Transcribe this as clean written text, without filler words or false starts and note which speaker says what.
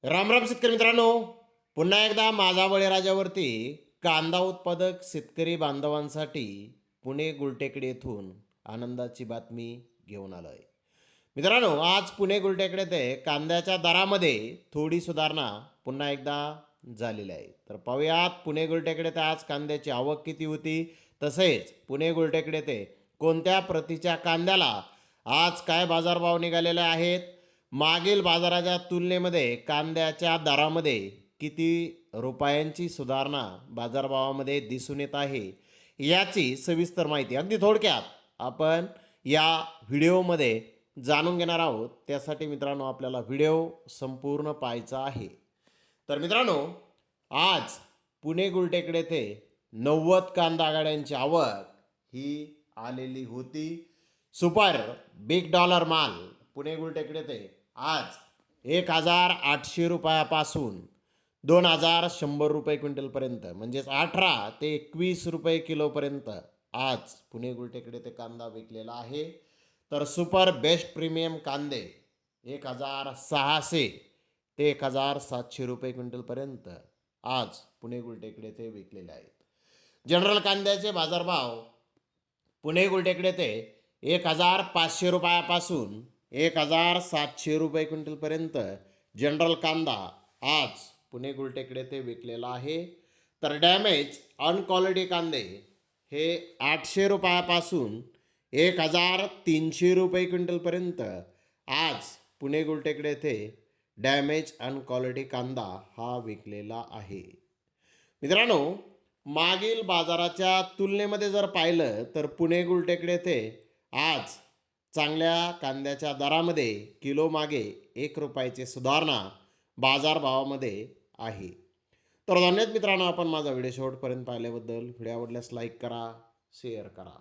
Speaker 1: रामराम शेतकरी मित्रांनो, पुन्हा एकदा माझा बळीराजावरती कांदा उत्पादक शेतकरी बांधवांसाठी पुणे गुलटेकडी येथून आनंदाची बातमी घेऊन आलो आहे. मित्रांनो, आज पुणे गुलटेकडे ते कांद्याच्या दरामध्ये थोडी सुधारणा पुन्हा एकदा झालेली आहे. तर पाहूयात पुणे गुलटेकडे ते आज कांद्याची आवक किती होती, तसेच पुणे गुलटेकडे ते कोणत्या प्रतीच्या कांद्याला आज काय बाजारभाव निघालेले आहेत, मागील बाजाराच्या तुलनेमध्ये कांद्याच्या दरामध्ये किती रुपयांची सुधारणा बाजारभावामध्ये दिसून येत आहे, याची सविस्तर माहिती अगदी थोडक्यात आपण या व्हिडिओमध्ये जाणून घेणार आहोत. त्यासाठी मित्रांनो आपल्याला व्हिडिओ संपूर्ण पाहायचा आहे. तर मित्रांनो, आज पुणे गुलटेकडे येथे 90 कांदा गाड्यांची आवक ही आलेली होती. सुपर बिग डॉलर माल पुणे गुलटेकडे येथे आज 1,800 रुपयापासून 2,100 रुपये क्विंटलपर्यंत, म्हणजेच 18 ते 21 रुपये किलोपर्यंत आज पुणे गुलटेकडे ते कांदा विकलेला आहे. तर सुपर बेस्ट प्रीमियम कांदे 1,600 ते 1,700 रुपये क्विंटलपर्यंत आज पुणे गुलटेकडे ते विकलेले आहेत. जनरल कांद्याचे बाजारभाव पुणे गुलटेकडे ते 1,500 रुपयापासून 1,700 रुपये क्विंटलपर्यंत जनरल कांदा आज पुणे गुलटेकडे ते विकलेला आहे. तर डॅमेज अनक्वालिटी कांदे हे 800 रुपयापासून 1,300 रुपये क्विंटलपर्यंत आज पुणे गुलटेकडे ते डॅमेज अनक्वालिटी कांदा हा विकलेला आहे. मित्रांनो, मागील बाजाराच्या तुलनेमध्ये जर पाहिलं तर पुणे गुलटेकडे ते आज चांगल्या कांद्याच्या दरामध्ये किलो मागे 1 रुपयाची सुधारणा बाजारभावामध्ये आहे. तर धन्यवाद मित्रांनो, आपण माझा व्हिडिओ शेवटपर्यंत पाहिल्याबद्दल. व्हिडिओ आवडल्यास लाईक करा, शेअर करा.